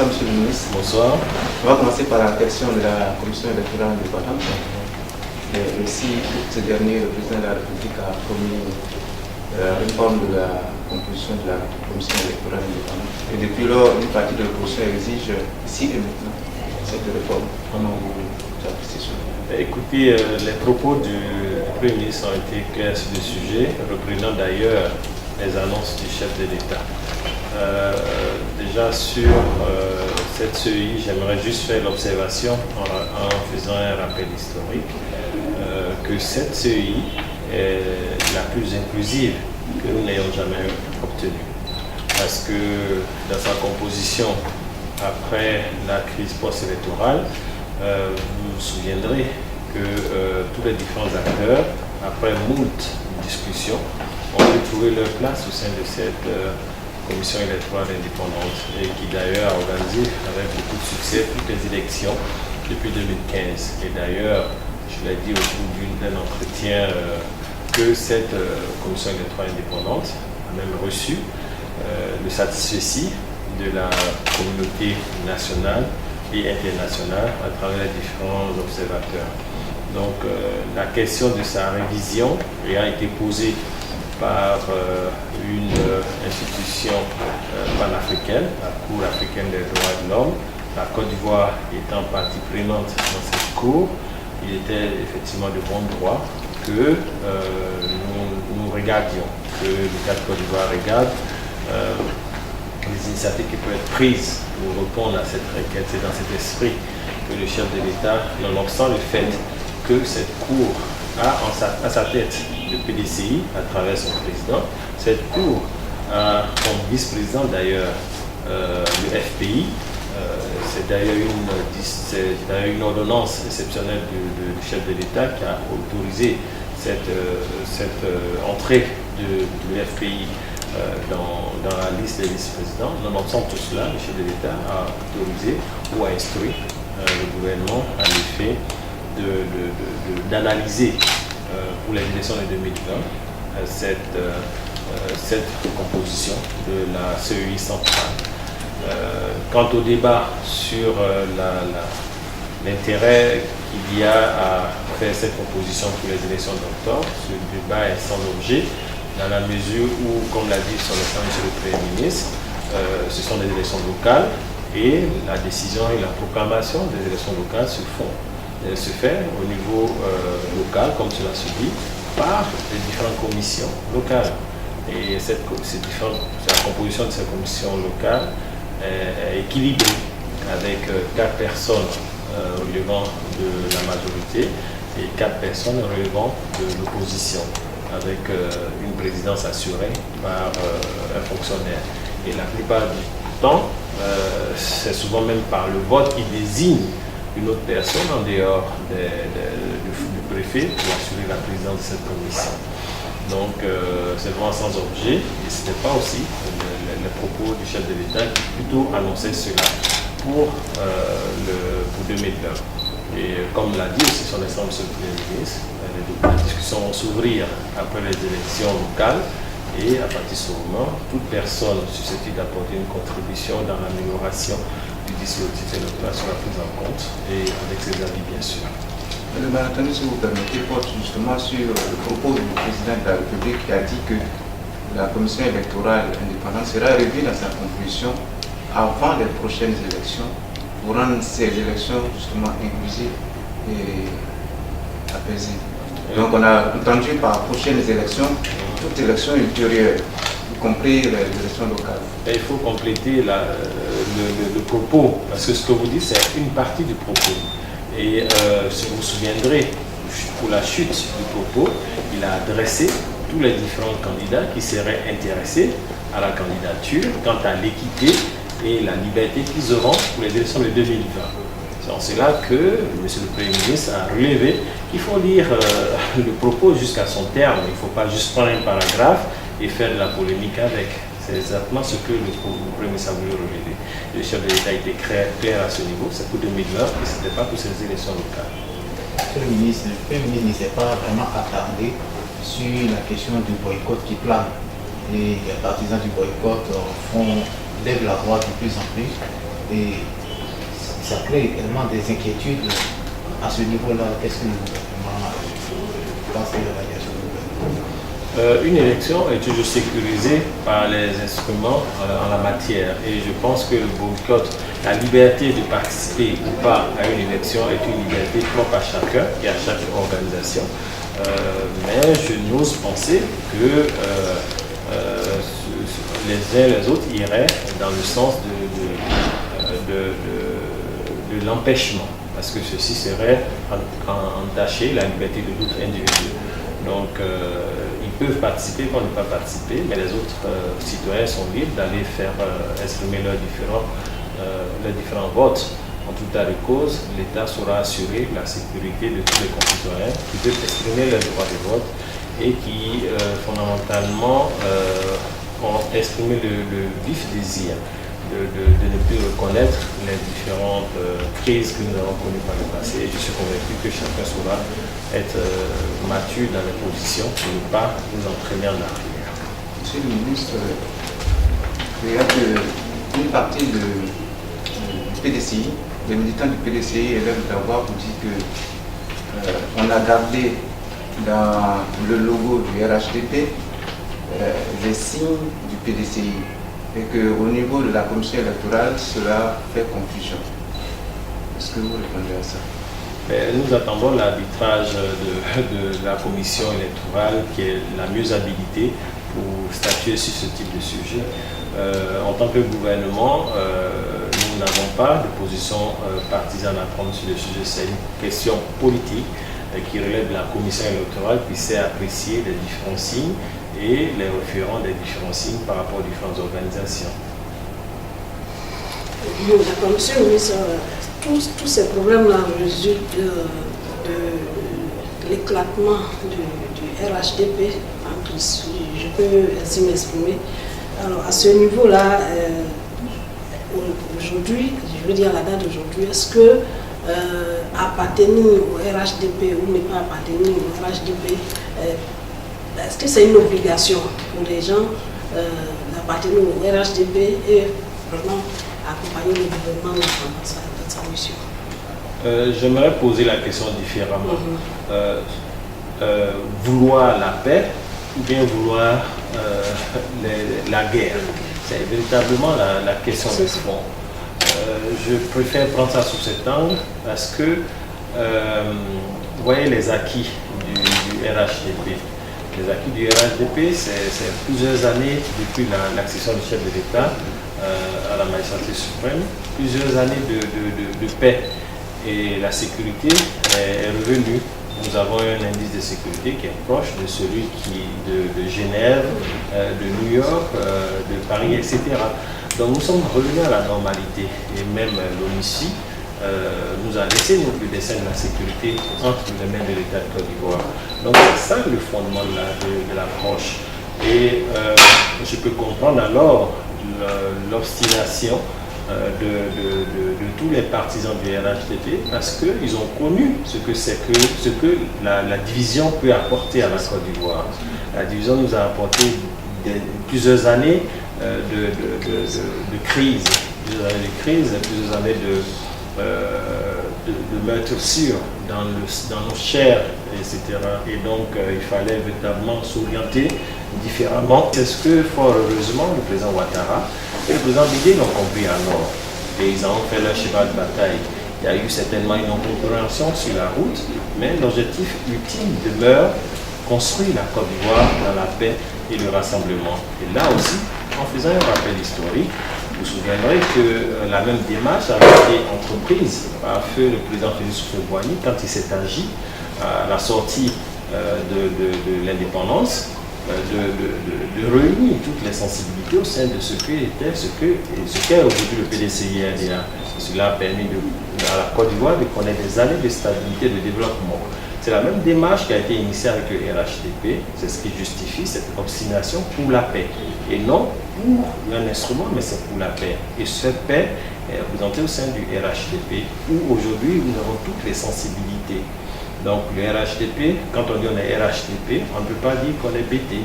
Monsieur le ministre. Bonsoir. On va commencer par la question de la commission électorale indépendante. Ici, ce dernier, le président de la République a promis la réforme de la composition de la commission électorale indépendante. Et depuis lors, une partie de l'opposition exige ici et maintenant cette réforme. Comment vous appréciez cela? Écoutez, les propos du Premier ministre ont été clairs sur le sujet, reprenant d'ailleurs les annonces du chef de l'État. Déjà sur cette CEI, j'aimerais juste faire l'observation en faisant un rappel historique que cette CEI est la plus inclusive que nous n'ayons jamais obtenue. Parce que dans sa composition, après la crise post-électorale, vous vous souviendrez que tous les différents acteurs, après moult discussions, ont pu trouver leur place au sein de cette commission électorale indépendante et qui d'ailleurs a organisé avec beaucoup de succès toutes les élections depuis 2015. Et d'ailleurs, je l'ai dit au cours d'un entretien que cette commission électorale indépendante a même reçu le satisfecit de la communauté nationale et internationale à travers les différents observateurs. Donc la question de sa révision ayant été posée par une institution panafricaine, la Cour africaine des droits de l'homme, la Côte d'Ivoire étant partie prenante dans cette Cour, il était effectivement de bon droit que nous regardions, que l'État de Côte d'Ivoire regarde les initiatives qui peuvent être prises pour répondre à cette requête. C'est dans cet esprit que le chef de l'État, nonobstant le fait que cette Cour a à sa tête le PDCI à travers son président, cette Cour a comme vice-président d'ailleurs le FPI. C'est d'ailleurs une ordonnance exceptionnelle du chef de l'État qui a autorisé cette entrée du FPI dans la liste des vice-présidents. Nonobstant tout cela, le chef de l'État a autorisé ou a instruit le gouvernement à l'effet d'analyser pour les élections de 2020 cette composition de la CEI centrale. Quant au débat sur l'intérêt qu'il y a à faire cette composition pour les élections d'octobre, ce débat est sans objet dans la mesure où, comme l'a dit son Excellence le Premier ministre, ce sont des élections locales et la décision et la proclamation des élections locales se fait au niveau local, comme cela se dit, par les différentes commissions locales. Et la composition de cette commission locale est équilibrée avec 4 personnes relevant de la majorité et 4 personnes relevant de l'opposition, avec une présidence assurée par un fonctionnaire. Et la plupart du temps, c'est souvent même par le vote qui désigne une autre personne en dehors du préfet pour assurer la présidence de cette commission. Donc c'est vraiment sans objet et ce n'était pas aussi les propos du chef de l'État qui plutôt annonçait cela pour 2020. Et comme l'a dit aussi son Excellence le Premier ministre, les discussions vont s'ouvrir après les élections locales et à partir de ce moment, toute personne susceptible d'apporter une contribution dans l'amélioration du dispositif électoral sera prise en compte et avec ses avis bien sûr. Le malentendu, si vous permettez, porte justement sur le propos du président de la République qui a dit que la commission électorale indépendante sera revue dans sa composition avant les prochaines élections pour rendre ces élections justement inclusives et apaisées. Donc on a entendu par prochaines élections, toute élection ultérieure, y compris les élections locales. Et il faut compléter le propos, parce que ce que vous dites, c'est une partie du propos. Et si vous vous souviendrez, pour la chute du propos, il a adressé tous les différents candidats qui seraient intéressés à la candidature quant à l'équité et la liberté qu'ils auront pour les élections de 2020. C'est en cela que M. le Premier ministre a relevé qu'il faut lire le propos jusqu'à son terme. Il ne faut pas juste prendre un paragraphe et faire de la polémique avec. C'est exactement ce que le Premier ministre a voulu relever. Le chef de l'État a été clair à ce niveau, c'est pour 2020 et ce n'était pas pour ces élections locales. Monsieur le ministre ne s'est pas vraiment attardé sur la question du boycott qui plane. Et les partisans du boycott lèvent la voix de plus en plus. Et ça crée également des inquiétudes à ce niveau-là. Qu'est-ce que le gouvernement pense de la radiation du gouvernement? Une élection est toujours sécurisée par les instruments en la matière et je pense que le boycott, la liberté de participer ou pas à une élection est une liberté propre à chacun et à chaque organisation. Mais je n'ose penser que les uns et les autres iraient dans le sens de l'empêchement, parce que ceci serait entacher la liberté de d'autres individus. Donc, ils peuvent participer, qu'on ne peut pas participer, mais les autres citoyens sont libres d'aller faire exprimer leurs différents votes. En tout cas de cause, l'État saura assurer la sécurité de tous les concitoyens qui peuvent exprimer leur droit de vote et qui, fondamentalement, ont exprimé le vif désir de ne plus reconnaître les différentes crises que nous avons connues par le passé. Et je suis convaincu que chacun saura être mature dans les positions pour ne pas nous entraîner en arrière. Monsieur le ministre, il y a une partie du PDCI, les militants du PDCI élèvent d'avoir pour dire qu'on a gardé dans le logo du RHDP les signes du PDCI et qu'au niveau de la commission électorale, cela fait confusion. Est-ce que vous répondez à ça? Nous attendons l'arbitrage de la commission électorale qui est la mieux habilitée pour statuer sur ce type de sujet. En tant que gouvernement, nous n'avons pas de position partisane à prendre sur le sujet. C'est une question politique qui relève de la commission électorale qui sait apprécier les différents signes et les référents des différents signes par rapport aux différentes organisations. D'accord, monsieur le ministre, tous ces problèmes-là résultent de l'éclatement du RHDP, je peux ainsi m'exprimer. Alors à ce niveau-là, aujourd'hui, je veux dire à la date d'aujourd'hui, est-ce que appartenir au RHDP ou ne pas appartenir au RHDP, est-ce que c'est une obligation pour les gens d'appartenir au RHDP et vraiment accompagner le gouvernement dans sa mission? J'aimerais poser la question différemment. Vouloir la paix ou bien vouloir la guerre? C'est véritablement la question de fond. Je préfère prendre ça sous cet angle parce que vous voyez les acquis du RHDP. Les acquis du RHDP, c'est plusieurs années depuis l'accession du chef de l'État à la magistrature suprême, plusieurs années de paix et la sécurité est revenue. Nous avons un indice de sécurité qui est proche de celui de Genève, de New York, de Paris, etc. Donc nous sommes revenus à la normalité et même l'ONUCI nous a laissé nous le dessin de la sécurité entre les mains de l'État de Côte d'Ivoire. Donc c'est ça le fondement de l'approche. Et je peux comprendre alors l'obstination de tous les partisans du RHDP parce qu'ils ont connu ce que la division peut apporter à la Côte d'Ivoire. La division nous a apporté plusieurs années de crise, plusieurs années de meurtrissures dans nos chairs, etc. Et donc il fallait véritablement s'orienter différemment. C'est ce que, fort heureusement, le président Ouattara et le président Bidé l'ont compris alors. Et ils ont fait leur cheval de bataille. Il y a eu certainement une incompréhension sur la route, mais l'objectif ultime demeure construire la Côte d'Ivoire dans la paix et le rassemblement. Et là aussi, en faisant un rappel historique, vous vous souviendrez que la même démarche avait été entreprise par feu le président Félix Houphouët-Boigny quand il s'est agi à la sortie de l'indépendance de réunir toutes les sensibilités au sein de ce qu'est aujourd'hui le PDCI-RDA. Cela a permis à la Côte d'Ivoire de connaître des années de stabilité et de développement. C'est la même démarche qui a été initiée avec le RHDP, c'est ce qui justifie cette obstination pour la paix. Et non pour un instrument, mais c'est pour la paix. Et cette paix est représentée au sein du RHDP, où aujourd'hui nous avons toutes les sensibilités. Donc le RHDP, quand on dit on est RHDP, on ne peut pas dire qu'on est BT,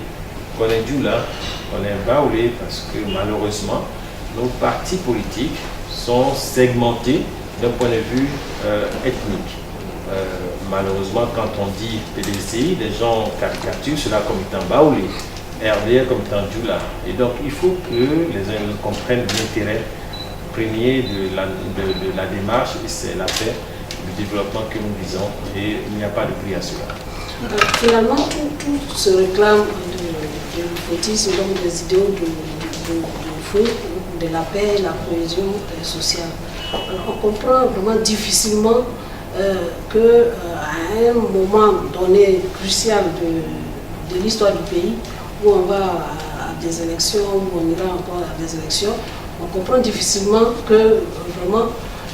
qu'on est Djoula, qu'on est Baoulé, parce que malheureusement, nos partis politiques sont segmentés d'un point de vue ethnique. Malheureusement, quand on dit PDCI, les gens caricaturent cela comme étant Baoulé, RDA comme étant Djoula. Et donc, il faut que les uns comprennent l'intérêt premier de la démarche, et c'est la paix, le développement que nous visons, et il n'y a pas de prix à cela. Finalement, tout se réclame de l'ufotisme, donc des idéaux de feu, de la paix, la cohésion sociale. Alors, on comprend vraiment difficilement qu'à un moment donné crucial de l'histoire du pays, où on va à des élections, où on ira encore à des élections, on comprend difficilement que vraiment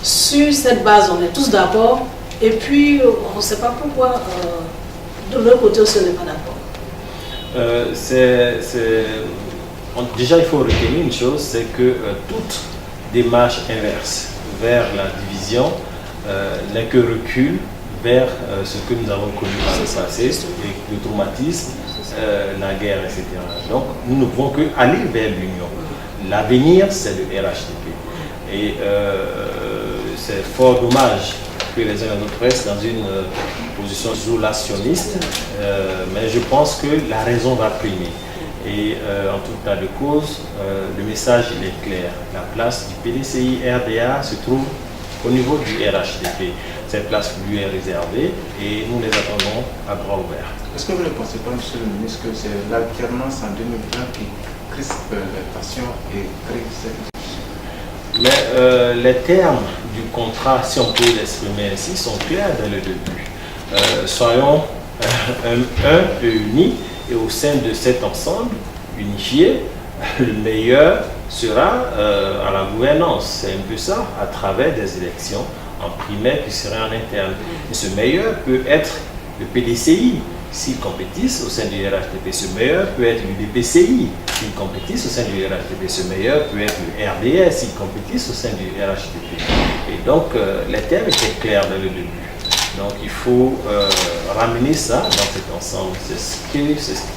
sur cette base on est tous d'accord, et puis on ne sait pas pourquoi de l'autre côté aussi on n'est pas d'accord. Déjà il faut retenir une chose, c'est que toute démarche inverse vers la division n'est que recul vers ce que nous avons connu dans le passé, le traumatisme, la guerre, etc. Donc nous ne pouvons que aller vers l'union. L'avenir, c'est le RHDP. Et c'est fort dommage que les uns et les autres restent dans une position isolationniste, mais je pense que la raison va primer. Et en tout cas de cause, le message il est clair. La place du PDCI RDA se trouve au niveau du RHDP. Cette place lui est réservée et nous les attendons à bras ouverts. Est-ce que vous ne pensez pas, Monsieur le ministre, que c'est l'alternance en 2020 qui crispe les passions et crée cette... Mais les termes du contrat, si on peut l'exprimer ainsi, sont clairs dès le début. Soyons un et unis, et au sein de cet ensemble unifié, le meilleur sera à la gouvernance. C'est un peu ça, à travers des élections en primaire qui seraient en interne. Et ce meilleur peut être le PDCI, s'ils compétissent au sein du RHDP. Ce meilleur peut être l'UDPCI, s'ils compétissent au sein du RHDP. Ce meilleur peut être le RDS, s'ils compétissent au sein du RHDP. Et donc, les termes étaient clairs dès le début. Donc, il faut ramener ça dans cet ensemble. C'est ce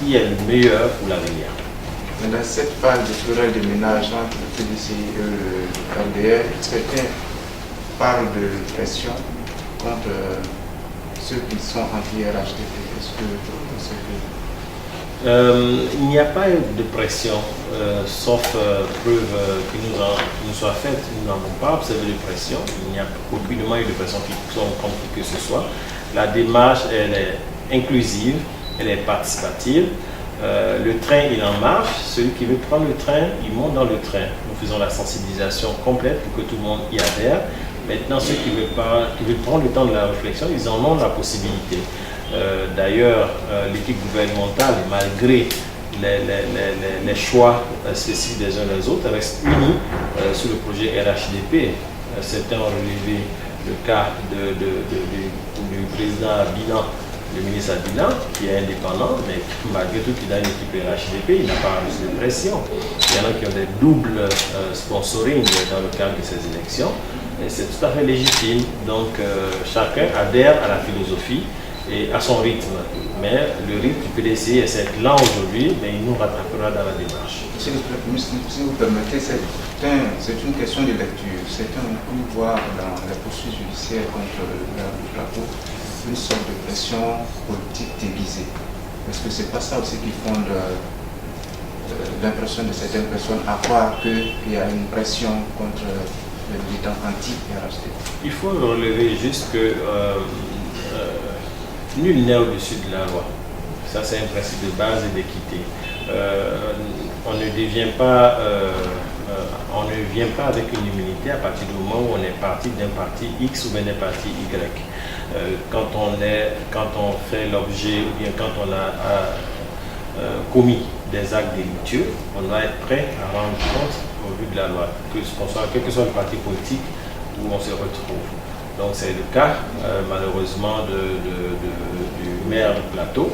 qui est le meilleur pour l'avenir. Dans cette phase de querelle de ménage entre le PDCI et le RDR, certains parlent de pression contre ceux qui sont anti-RHDP. Est-ce que vous pensez que... Il n'y a pas eu de pression, sauf preuve qui nous soit faite. Nous n'avons pas observé de pression. Il n'y a aucunement eu de pression qui sont contre que ce soit. La démarche, elle est inclusive, elle est participative. Le train, il en marche. Celui qui veut prendre le train, il monte dans le train. Nous faisons la sensibilisation complète pour que tout le monde y adhère. Maintenant, ceux qui veulent prendre le temps de la réflexion, ils en ont la possibilité. D'ailleurs, l'équipe gouvernementale, malgré les choix spécifiques des uns des autres, reste unie sur le projet RHDP. Certains ont relevé le cas du président Abinan, le ministre Abinan, qui est indépendant, mais malgré tout, il a une équipe RHDP, il n'a pas reçu de pression. Il y en a qui ont des doubles sponsoring dans le cadre de ces élections. Et c'est tout à fait légitime. Donc, chacun adhère à la philosophie et à son rythme. Mais le rythme du PDCI est certes lent aujourd'hui, mais il nous rattrapera dans la démarche. Monsieur le ministre, si vous permettez, c'est une question de lecture. Certains ont pu voir dans la poursuite judiciaire contre le drapeau une sorte de pression politique déguisée. Est-ce que c'est pas ça aussi qui fonde l'impression de certaines personnes à croire qu'il y a une pression contre les militants anti-RHDP? Il faut relever juste que nul n'est au-dessus de la loi. Ça, c'est un principe de base et d'équité. On ne vient pas avec une immunité à partir du moment où on est parti d'un parti X ou bien d'un parti Y. Quand on fait l'objet ou bien quand on a commis des actes délictueux, on doit être prêt à rendre compte au vu de la loi, quel que soit le parti politique où on se retrouve. Donc c'est le cas malheureusement du maire du plateau,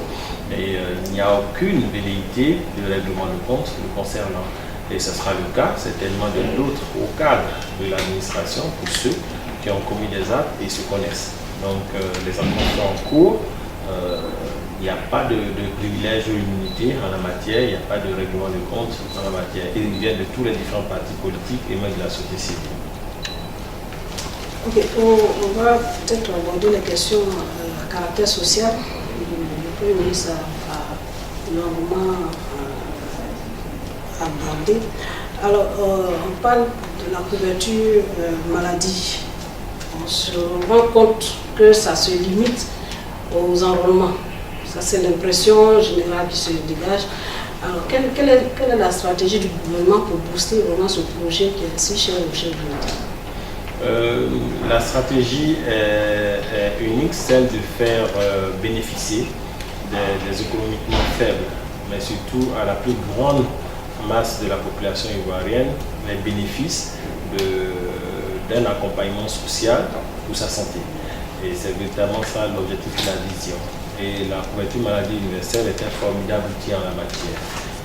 et il n'y a aucune velléité de règlement de compte le concernant. Et ce sera le cas certainement de d'autres au cadre de l'administration pour ceux qui ont commis des actes et se connaissent. Donc les enquêtes sont en cours, il n'y a pas de privilège ou d'immunité en la matière, il n'y a pas de règlement de compte en la matière. Ils viennent de tous les différents partis politiques et même de la société civile. Ok, on va peut-être aborder les questions à caractère social. Le Premier ministre a longuement abordé. Alors, on parle de la couverture maladie. On se rend compte que ça se limite aux enrôlements. Ça, c'est l'impression générale qui se dégage. Alors, quelle est la stratégie du gouvernement pour booster vraiment ce projet qui est si cher au chef de l'État? La stratégie est unique, celle de faire bénéficier des économiquement faibles, mais surtout à la plus grande masse de la population ivoirienne, les bénéfices d'un accompagnement social pour sa santé. Et c'est véritablement ça l'objectif de la vision. Et la couverture maladie universelle est un formidable outil en la matière.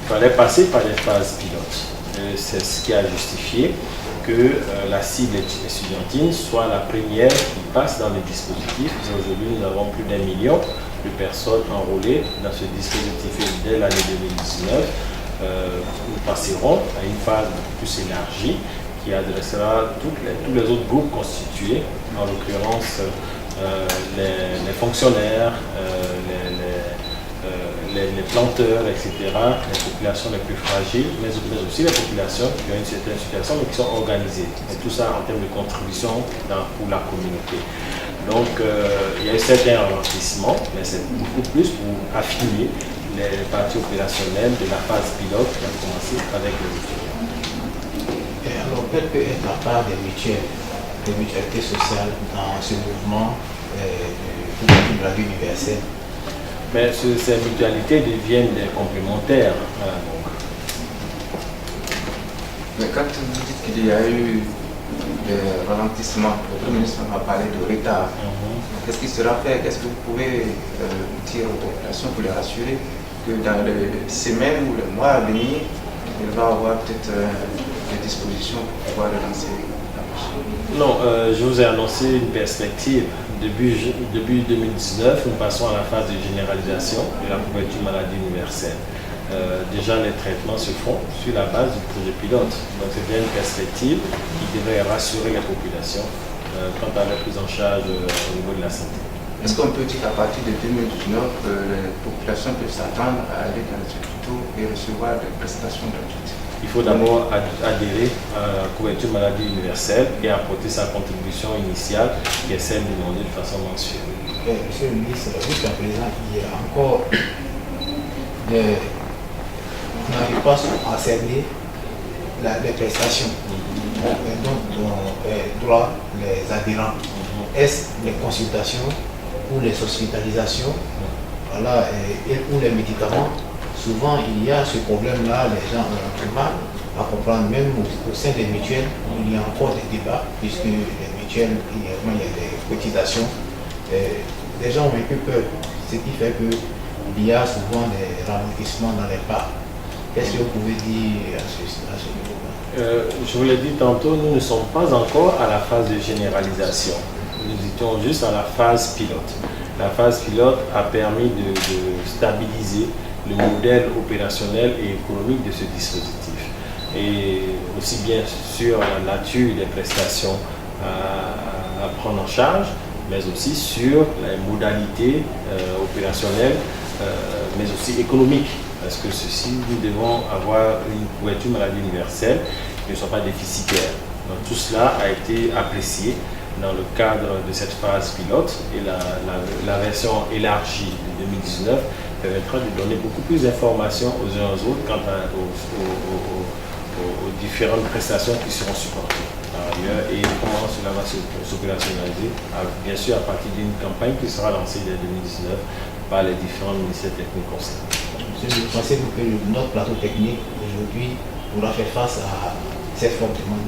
Il fallait passer par des phases pilotes. C'est ce qui a justifié que la cible estudiantine soit la première qui passe dans les dispositifs. Aujourd'hui, nous avons plus d'1 million de personnes enrôlées dans ce dispositif. Et dès l'année 2019, nous passerons à une phase plus élargie qui adressera tous les autres groupes constitués, en l'occurrence les fonctionnaires, les planteurs, etc., les populations les plus fragiles, mais aussi les populations qui ont une certaine situation mais qui sont organisées. Et tout ça en termes de contribution pour la communauté. Donc il y a un certain ralentissement, mais c'est beaucoup plus pour affiner les parties opérationnelles de la phase pilote qui a commencé avec les étudiants. Et alors, quelle peut être la part des mutualités sociales dans ce mouvement de la vie universelle? Mais ces mutualités deviennent des complémentaires. Mais quand vous dites qu'il y a eu des ralentissements, le Premier ministre a parlé de retard. Qu'est-ce qui sera fait? Qu'est-ce que vous pouvez dire aux populations pour les rassurer que dans les semaines ou les mois à venir, il va y avoir peut-être des dispositions pour pouvoir relancer la machine? Non, je vous ai annoncé une perspective. Début 2019, nous passons à la phase de généralisation de la couverture maladie universelle. Déjà, les traitements se font sur la base du projet pilote. Donc, c'est bien une perspective qui devrait rassurer les populations quant à la prise en charge au niveau de la santé. Est-ce qu'on peut dire qu'à partir de 2019, les populations peuvent s'attendre à aller dans les hôpitaux et recevoir des prestations gratuites? Il faut d'abord adhérer à la couverture maladie universelle et apporter sa contribution initiale, qui est celle demandée de façon mensuelle. Monsieur le ministre, jusqu'à présent, il y a encore on n'arrive pas à cerner les prestations dont droit les adhérents. Est-ce les consultations ou les hospitalisations, voilà, ou les médicaments? Souvent, il y a ce problème-là, les gens ont du mal à comprendre, même au sein des mutuelles, il y a encore des débats, puisque les mutuelles, il y a des cotisations. Les gens ont un peu peur, ce qui fait qu'il y a souvent des ralentissements dans les pas. Qu'est-ce que vous pouvez dire à ce niveau-là? Je vous l'ai dit tantôt, nous ne sommes pas encore à la phase de généralisation. Nous étions juste à la phase pilote. La phase pilote a permis de stabiliser le modèle opérationnel et économique de ce dispositif. Et aussi bien sur la nature des prestations à prendre en charge, mais aussi sur les modalités opérationnelles, mais aussi économiques. Parce que ceci, nous devons avoir une couverture maladie universelle qui ne soit pas déficitaire. Donc tout cela a été apprécié dans le cadre de cette phase pilote et la version élargie de 2019 permettra de donner beaucoup plus d'informations aux uns aux autres quant aux différentes prestations qui seront supportées par ailleurs et comment cela va s'opérationnaliser, bien sûr à partir d'une campagne qui sera lancée dès 2019 par les différents ministères techniques concernés. Pensez-vous que notre plateau technique aujourd'hui pourra faire face à cette forte demande?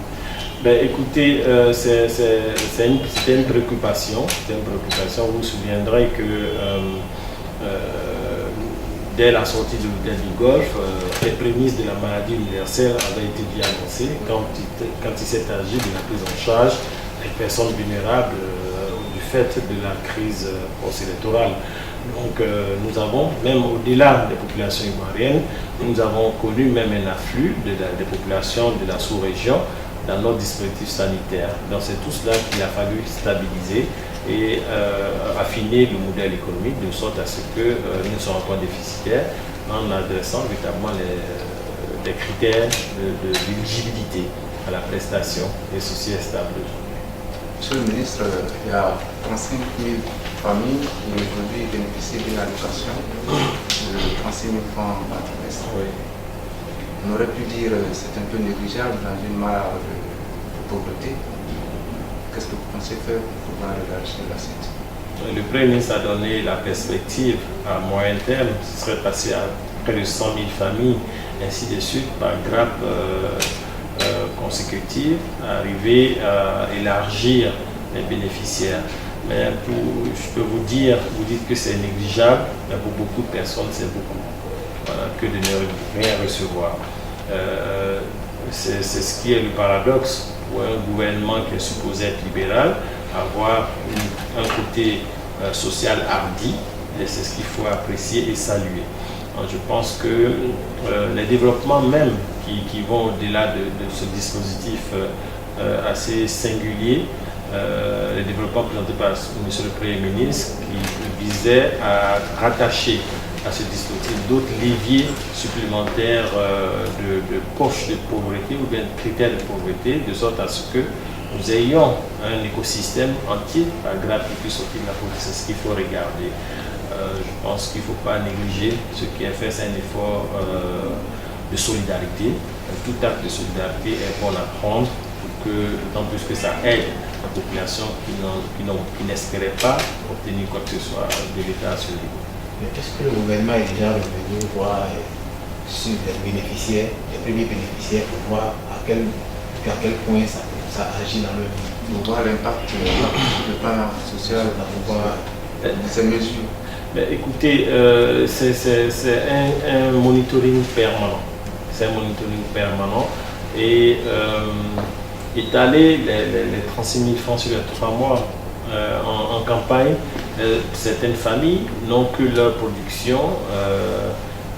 Ben, écoutez, c'était une préoccupation. Vous vous souviendrez que dès la sortie de l'hôtel du Golfe, les prémices de la maladie universelle avaient été diagnostiquées quand il s'est agi de la prise en charge des personnes vulnérables du fait de la crise post-électorale. Donc nous avons, même au-delà des populations ivoiriennes, nous avons connu même un afflux des populations de la sous-région dans notre dispositif sanitaire. Donc c'est tout cela qu'il a fallu stabiliser et affiner le modèle économique de sorte à ce que nous ne soyons pas déficitaires en adressant véritablement les critères d'éligibilité à la prestation et ceci est stable. Monsieur le ministre, il y a 35 000 familles qui aujourd'hui bénéficient d'une allocation de 36 000 francs par trimestre. Oui. On aurait pu dire que c'est un peu négligeable dans une mare de pauvreté. Qu'est-ce que vous pensez faire pour pouvoir élargir l'assiette? Le Premier ministre a donné la perspective à moyen terme, ce serait passé à près de 100 000 familles, ainsi de suite, par grappe consécutive, arriver à élargir les bénéficiaires. Mais je peux vous dire, vous dites que c'est négligeable, mais pour beaucoup de personnes, c'est beaucoup. Voilà, que de ne rien recevoir. C'est ce qui est le paradoxe pour un gouvernement qui est supposé être libéral, avoir un côté social hardi, et c'est ce qu'il faut apprécier et saluer. Donc, je pense que les développements même qui vont au-delà de ce dispositif assez singulier, les développements présentés par M. le Premier ministre qui visaient à rattacher à ce dispositif d'autres leviers supplémentaires de poches de pauvreté ou bien de critères de pauvreté, de sorte à ce que nous ayons un écosystème entier par grappe qui puisse sortir de la pauvreté. C'est ce qu'il faut regarder. Je pense qu'il ne faut pas négliger ce qui est fait, c'est un effort de solidarité. Tout acte de solidarité est bon à prendre, d'autant plus que ça aide la population qui n'espérait pas obtenir quoi que ce soit de l'État à ce niveau. Est-ce que le gouvernement est déjà revenu voir sur les bénéficiaires, les premiers bénéficiaires, pour voir à quel point ça agit dans leur vie? Pour voir l'impact sur le plan social, pour voir ces mesures. Mais écoutez, c'est un monitoring permanent. C'est un monitoring permanent et étaler les 36 000 francs sur les 3 mois en campagne, certaines familles n'ont que leur production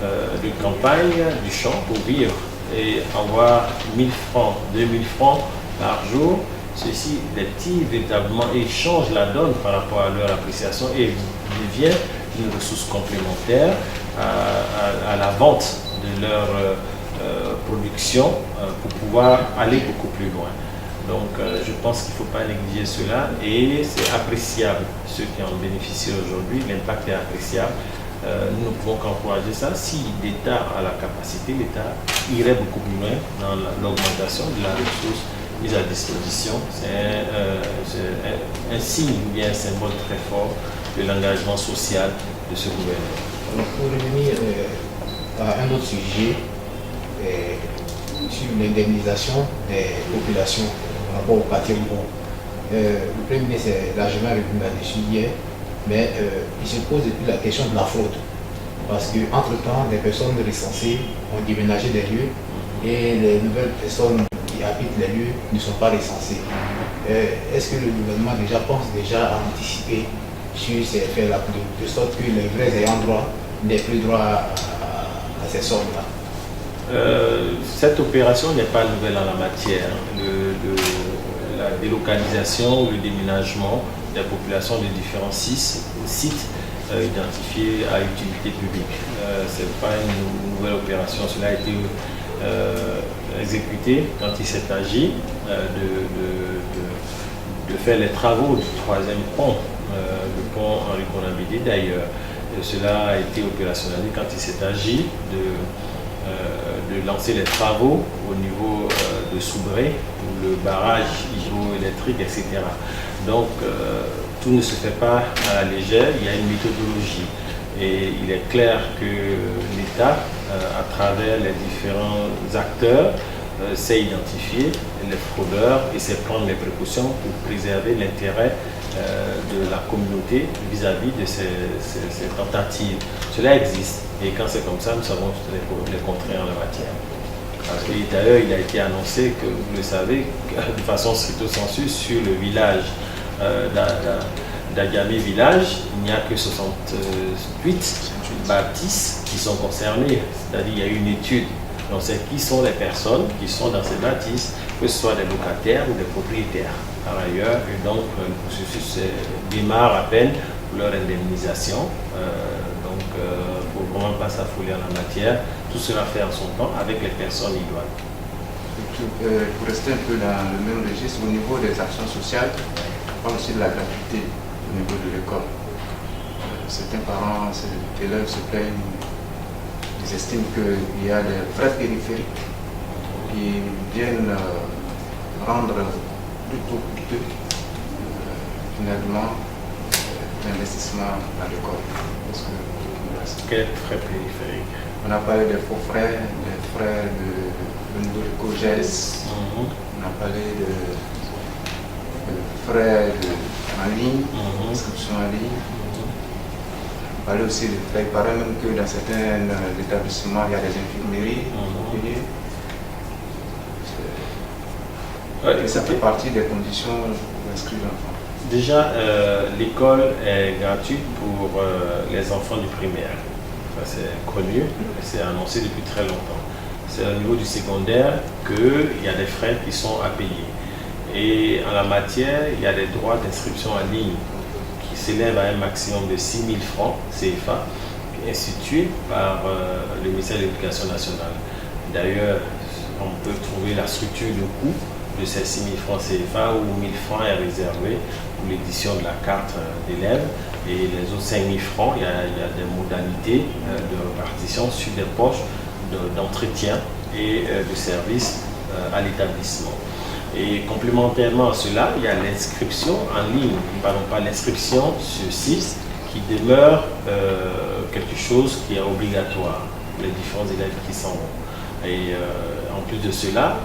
de campagne, du champ pour vivre et avoir 1 000 francs, 2 000 francs par jour. Ceci les tire véritablement et change la donne par rapport à leur appréciation et devient une ressource complémentaire à la vente de leur production pour pouvoir aller beaucoup plus loin. Donc je pense qu'il ne faut pas négliger cela et c'est appréciable. Ceux qui en bénéficient aujourd'hui, l'impact est appréciable. Nous ne pouvons qu'encourager ça. Si l'État a la capacité, l'État irait beaucoup plus loin dans l'augmentation de la ressource mise à disposition. C'est un signe ou bien un symbole très fort de l'engagement social de ce gouvernement. Alors, pour revenir à un autre sujet, sur l'indemnisation des populations par rapport au quartier Mbo. Le Premier ministre est largement revenu là-dessus hier, mais il se pose depuis la question de la fraude. Parce qu'entre-temps, les personnes recensées ont déménagé des lieux et les nouvelles personnes qui habitent les lieux ne sont pas recensées. Est-ce que le gouvernement pense à anticiper sur ces faits-là, de sorte que les vrais ayants droit n'aient plus droit à ces sommes-là? Cette opération n'est pas nouvelle en la matière. La délocalisation ou le déménagement des populations de différents sites identifiés à utilité publique. Ce n'est pas une nouvelle opération. Cela a été exécuté quand il s'est agi de faire les travaux du 3e pont, le pont Henri Conan-Bédé d'ailleurs. Cela a été opérationnalisé quand il s'est agi de lancer les travaux au niveau de Soubré, pour le barrage hydroélectrique, etc. Donc, tout ne se fait pas à la légère, il y a une méthodologie. Et il est clair que l'État, à travers les différents acteurs, sait identifier les fraudeurs et sait prendre les précautions pour préserver l'intérêt de la communauté vis-à-vis de ces tentatives. Cela existe et quand c'est comme ça, nous savons les contrer en la matière. Et d'ailleurs, il a été annoncé que, vous le savez, de façon stricto sensu, sur le village d'Agamé Village, il n'y a que 68 bâtisses qui sont concernées. C'est-à-dire qu'il y a eu une étude Donc c'est qui sont les personnes qui sont dans ces bâtisses, que ce soit des locataires ou des propriétaires par ailleurs. Et donc le processus démarre à peine pour leur indemnisation. Donc il ne faut vraiment pas s'affoler en la matière. Tout cela fait en son temps avec les personnes idoines. Pour rester un peu dans le même registre, au niveau des actions sociales, on parle aussi de la gratuité au niveau de l'école. Certains parents, certains élèves se plaignent, ils estiment qu'il y a des frais périphériques qui viennent rendre plutôt coûteux finalement l'investissement à l'école. Quels frais périphériques? On a parlé des faux frais, des frais de niveau de COGES, on a parlé de frais en ligne, inscription en ligne. On parlait aussi des frais, il paraît même que dans certains établissements, il y a des infirmeries. Et ça fait partie des conditions pour inscrire l'enfant. Déjà, l'école est gratuite pour les enfants du primaire. Ça, c'est connu, c'est annoncé depuis très longtemps. C'est au niveau du secondaire qu'il y a des frais qui sont à payer. Et en la matière, il y a des droits d'inscription en ligne qui s'élèvent à un maximum de 6 000 francs CFA, institués par le ministère de l'Éducation nationale. D'ailleurs, on peut trouver la structure de coût de ces 6 000 francs CFA où 1 000 francs est réservé pour l'édition de la carte d'élève et les autres 5 000 francs, il y a des modalités de répartition sur des poches d'entretien et de services à l'établissement. Et complémentairement à cela, il y a l'inscription en ligne, pardon, pas l'inscription sur site qui demeure quelque chose qui est obligatoire pour les différents élèves qui s'en vont. Et en plus de cela,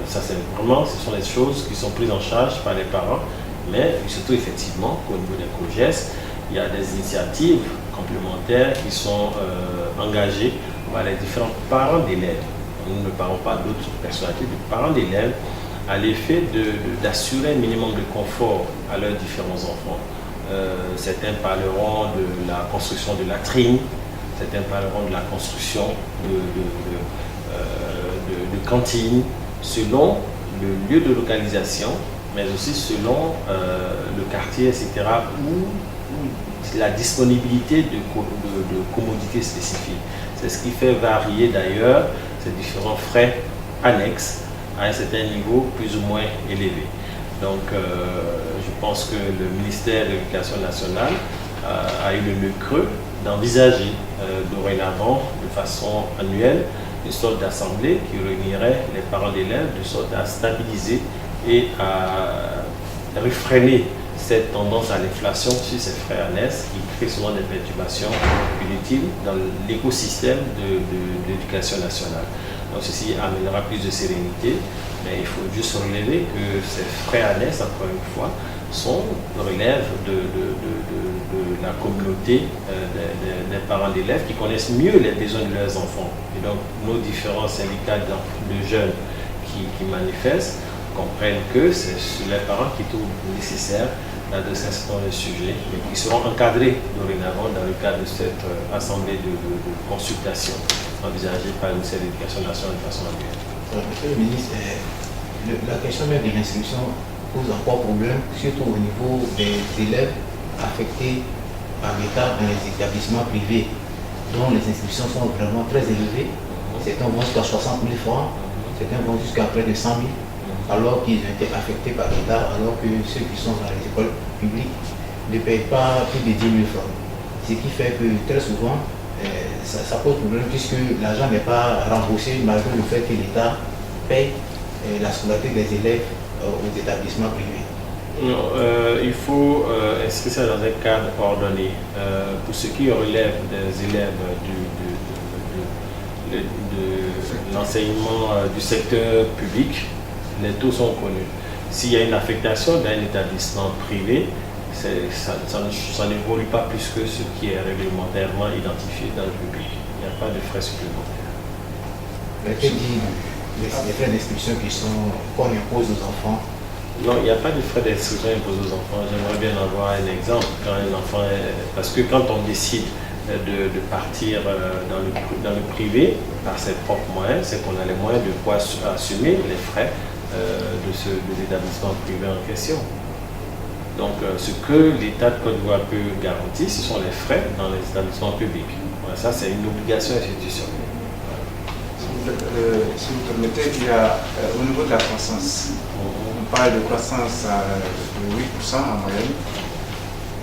ça c'est vraiment, ce sont des choses qui sont prises en charge par les parents, mais surtout effectivement qu'au niveau des COGES, il y a des initiatives complémentaires qui sont engagées par les différents parents d'élèves. Nous ne parlons pas d'autres personnalités, de parents d'élèves, à l'effet d'assurer un minimum de confort à leurs différents enfants. Certains parleront de la construction de latrines, certains parleront de la construction de cantines, selon le lieu de localisation, mais aussi selon le quartier, etc., ou la disponibilité de commodités spécifiques. C'est ce qui fait varier d'ailleurs ces différents frais annexes à un certain niveau plus ou moins élevé. Donc je pense que le ministère de l'Éducation nationale a eu le nœud creux d'envisager dorénavant de façon annuelle une sorte d'assemblée qui réunirait les parents d'élèves de sorte à stabiliser et à réfréner cette tendance à l'inflation sur ces frais annexes qui crée souvent des perturbations inutiles dans l'écosystème de l'éducation nationale. Donc ceci amènera plus de sérénité, mais il faut juste relever que ces frais annexes, encore une fois, relèvent de la communauté des parents d'élèves qui connaissent mieux les besoins de leurs enfants. Et donc nos différents syndicats de jeunes qui manifestent comprennent que c'est les parents qui trouvent nécessaire d'adresser dans le sujet, mais qui seront encadrés dorénavant dans le cadre de cette assemblée de consultation envisagée par le ministère de l'Éducation nationale de façon annuelle. Monsieur le ministre, la question même de l'inscription pose encore problème, surtout au niveau des élèves affectés par l'État dans les établissements privés, dont les inscriptions sont vraiment très élevées. Certains vont jusqu'à 60 000 francs, certains vont jusqu'à près de 100 000. Alors qu'ils ont été affectés par l'État, alors que ceux qui sont dans les écoles publiques ne payent pas plus de 10 000 francs. Ce qui fait que très souvent, ça pose problème puisque l'argent n'est pas remboursé malgré le fait que l'État paye la scolarité des élèves aux établissements privés. Non, il faut inscrire ça dans un cadre ordonné. Pour ce qui relève des élèves de l'enseignement du secteur public, les taux sont connus. S'il y a une affectation dans un établissement privé, ça n'évolue pas plus que ce qui est réglementairement identifié dans le public. Il n'y a pas de frais supplémentaires. Mais que dit les frais d'inscription qu'on impose aux enfants? Non, il n'y a pas de frais d'inscription imposés aux enfants. J'aimerais bien avoir un exemple. Parce que quand on décide de partir dans le privé par ses propres moyens, c'est qu'on a les moyens de pouvoir assumer les frais de l'établissement privé en question. Donc, ce que l'État de Côte d'Ivoire peut garantir, ce sont les frais dans les établissements publics. Voilà, ça, c'est une obligation institutionnelle. Si vous permettez, il y a au niveau de la croissance, on parle de croissance de 8% en moyenne.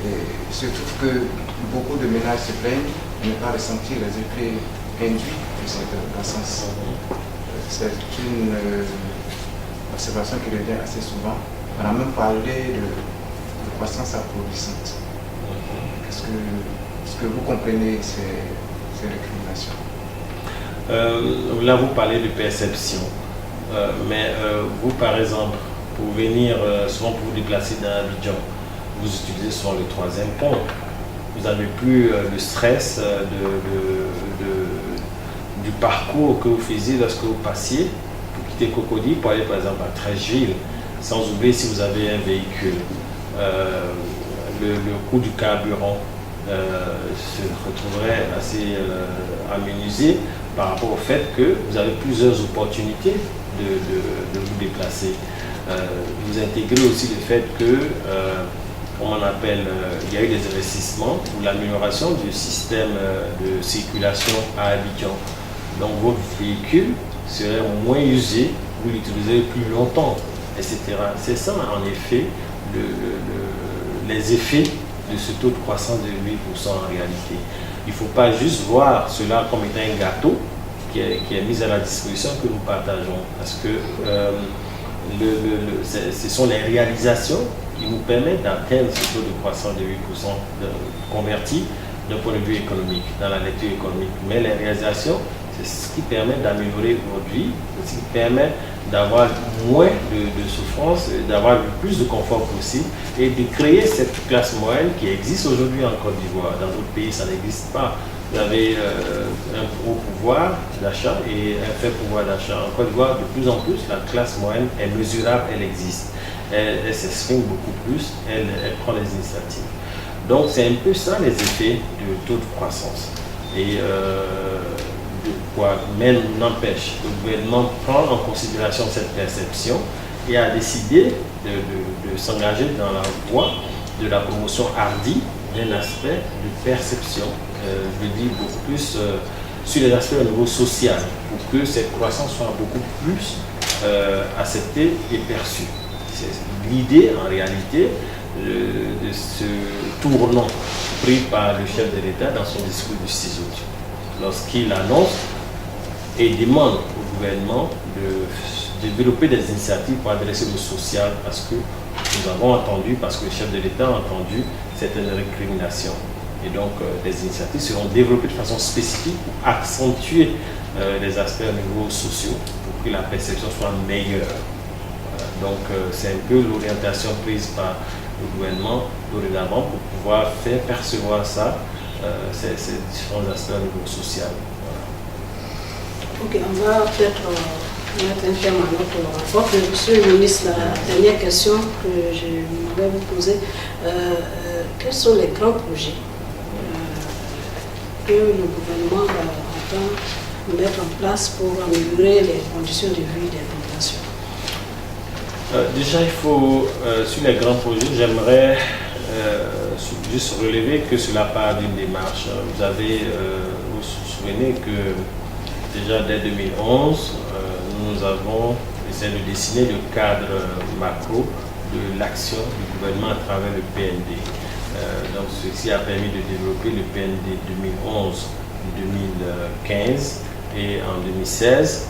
Et il se trouve que beaucoup de ménages se plaignent de ne pas ressentir les effets induits de cette croissance. C'est une observation qui revient assez souvent. On a même parlé de croissance applaudissante. Est-ce que vous comprenez ces récriminations? Là, vous parlez de perception. Mais vous, par exemple, pour venir, souvent pour vous déplacer dans Abidjan, vous utilisez souvent le 3e pont. Vous n'avez plus le stress du parcours que vous faisiez lorsque vous passiez pour quitter Cocody pour aller par exemple à Treichville, sans oublier si vous avez un véhicule. Le coût du carburant se retrouverait assez aménusé par rapport au fait que vous avez plusieurs opportunités de vous déplacer. Vous intégrez aussi le fait que, comme on appelle, il y a eu des investissements pour l'amélioration du système de circulation à Abidjan. Donc votre véhicule serait moins usé, vous l'utilisez plus longtemps, etc. C'est ça en effet les effets de ce taux de croissance de 8% en réalité. Il ne faut pas juste voir cela comme étant un gâteau qui est mis à la disposition que nous partageons, parce que ce sont les réalisations qui nous permettent d'atteindre ce taux de croissance de 8% converti d'un point de vue économique, dans la lecture économique. Mais les réalisations, c'est ce qui permet d'améliorer votre vie, ce qui permet d'avoir moins de souffrance, d'avoir le plus de confort possible et de créer cette classe moyenne qui existe aujourd'hui en Côte d'Ivoire. Dans d'autres pays, ça n'existe pas. Vous avez un gros pouvoir d'achat et un faible pouvoir d'achat. En Côte d'Ivoire, de plus en plus, la classe moyenne est mesurable, elle existe. Elle s'exprime beaucoup plus, elle prend les initiatives. Donc, c'est un peu ça les effets du taux de croissance. Et mais n'empêche, le gouvernement prend en considération cette perception et a décidé de s'engager dans la voie de la promotion hardie d'un aspect de perception, je dis beaucoup plus sur les aspects au niveau social, pour que cette croissance soit beaucoup plus acceptée et perçue. C'est l'idée en réalité de ce tournant pris par le chef de l'État dans son discours du 6 août, lorsqu'il annonce et demande au gouvernement de développer des initiatives pour adresser le social, parce que nous avons entendu, parce que le chef de l'État a entendu certaines récriminations. Et donc, des initiatives seront développées de façon spécifique pour accentuer les aspects au niveau social, pour que la perception soit meilleure. Donc, c'est un peu l'orientation prise par le gouvernement dorénavant pour pouvoir faire percevoir ça, ces différents aspects au niveau social. Ok, on va peut-être mettre un terme à notre rapport. Monsieur le ministre, la dernière question que je vais vous poser, quels sont les grands projets que le gouvernement entend mettre en place pour améliorer les conditions de vie des populations? Déjà, il faut, sur les grands projets, j'aimerais juste relever que cela part d'une démarche. Vous avez, vous souvenez que déjà dès 2011, nous avons essayé de dessiner le cadre macro de l'action du gouvernement à travers le PND. Donc ceci a permis de développer le PND 2011-2015 et en 2016,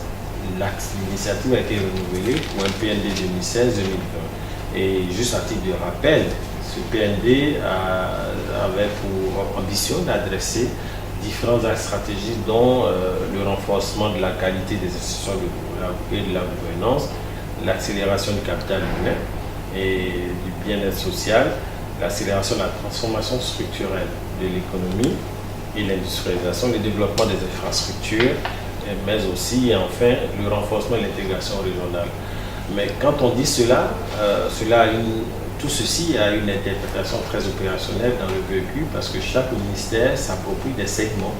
l'initiative a été renouvelée pour un PND 2016-2020. Et juste à titre de rappel, ce PND avait pour ambition d'adresser différentes stratégies dont le renforcement de la qualité des institutions et de la gouvernance, l'accélération du capital humain et du bien-être social, l'accélération de la transformation structurelle de l'économie et l'industrialisation, le développement des infrastructures, mais aussi, enfin, le renforcement de l'intégration régionale. Mais quand on dit cela, cela a une tout ceci a une interprétation très opérationnelle dans le véhicule parce que chaque ministère s'approprie des segments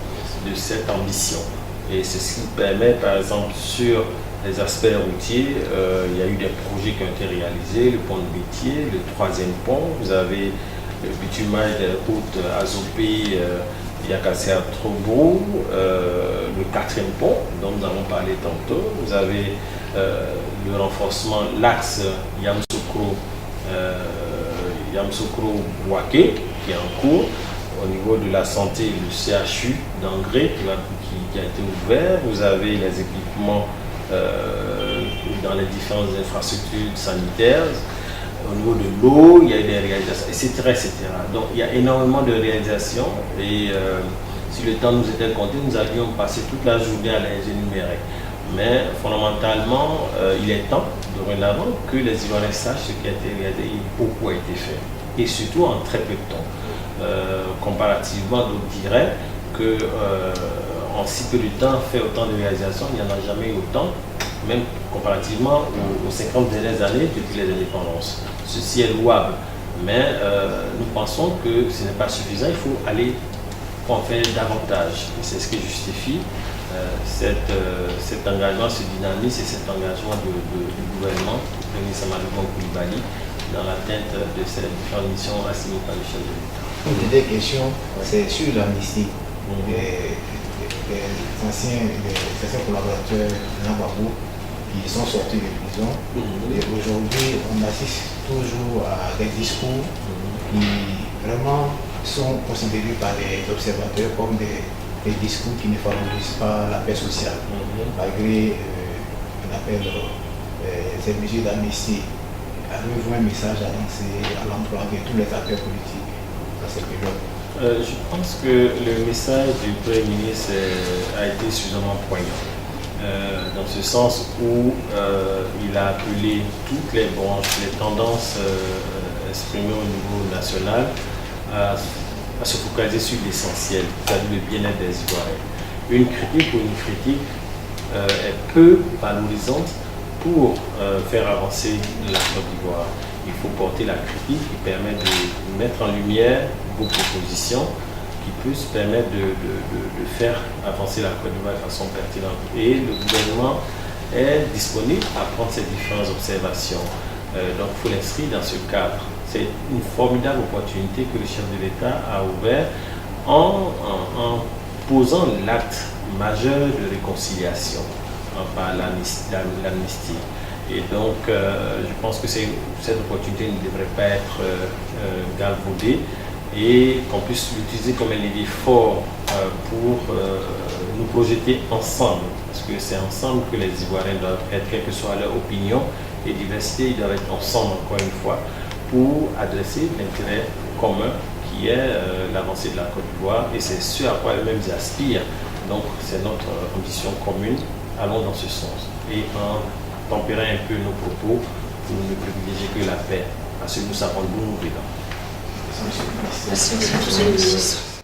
de cette ambition. Et c'est ce qui permet, par exemple, sur les aspects routiers, il y a eu des projets qui ont été réalisés, le pont de Bétier, le 3e pont, vous avez le bitumage des routes Azopé, Yakassé-Trobrou, le 4e pont dont nous avons parlé tantôt, vous avez le renforcement, l'axe Yamsoukro-Bouaké qui est en cours. Au niveau de la santé, le CHU d'Angré qui a été ouvert. Vous avez les équipements dans les différentes infrastructures sanitaires. Au niveau de l'eau, il y a eu des réalisations, etc., etc. Donc il y a énormément de réalisations et si le temps nous était compté, nous allions passer toute la journée à les énumérer. Mais fondamentalement, il est temps, dorénavant, que les Ivoiriens sachent ce qui a été réalisé et beaucoup a été fait. Et surtout en très peu de temps. Comparativement, d'autres diraient que en si peu de temps, faire autant de réalisations, il n'y en a jamais eu autant, même comparativement aux 50 dernières années depuis les indépendances. Ceci est louable, mais nous pensons que ce n'est pas suffisant, il faut aller en faire davantage. Et c'est ce qui justifie cet engagement, ce dynamisme et cet engagement du gouvernement, du ministre Amadou Koulibaly, dans l'atteinte de ces différentes missions assignées par le chef de l'État. Une des questions, c'est sur l'amnistie. Les anciens collaborateurs de Nababou qui sont sortis de prison. Et aujourd'hui, on assiste toujours à des discours qui vraiment sont considérés par les observateurs comme des discours qui ne favorisent pas la paix sociale, malgré qu'on appelle ces mesures d'amnistie. Avez-vous un message à lancer à l'endroit de tous les acteurs politiques à cette période? Je pense que le message du Premier ministre a été suffisamment poignant, dans ce sens où il a appelé toutes les branches, les tendances exprimées au niveau national à se focaliser sur l'essentiel, c'est-à-dire le bien-être des Ivoiriens. Une critique ou une critique est peu valorisante pour faire avancer la Côte d'Ivoire. Il faut porter la critique qui permet de mettre en lumière vos propositions qui puissent permettre de faire avancer la Côte d'Ivoire de façon pertinente. Et le gouvernement est disponible à prendre ces différentes observations. Donc il faut l'inscrire dans ce cadre. C'est une formidable opportunité que le chef de l'État a ouvert en posant l'acte majeur de réconciliation par l'amnistie. Et donc, je pense que cette opportunité ne devrait pas être galvaudée et qu'on puisse l'utiliser comme un levier fort pour nous projeter ensemble. Parce que c'est ensemble que les Ivoiriens doivent être, quelle que soit leur opinion et diversité, ils doivent être ensemble, encore une fois, pour adresser l'intérêt commun qui est l'avancée de la Côte d'Ivoire. Et c'est ce à quoi eux-mêmes aspirent. Donc, c'est notre ambition commune. Allons dans ce sens. Et en tempérer un peu nos propos pour ne privilégier que la paix, parce que nous savons d'où nous venons. Merci, monsieur le ministre.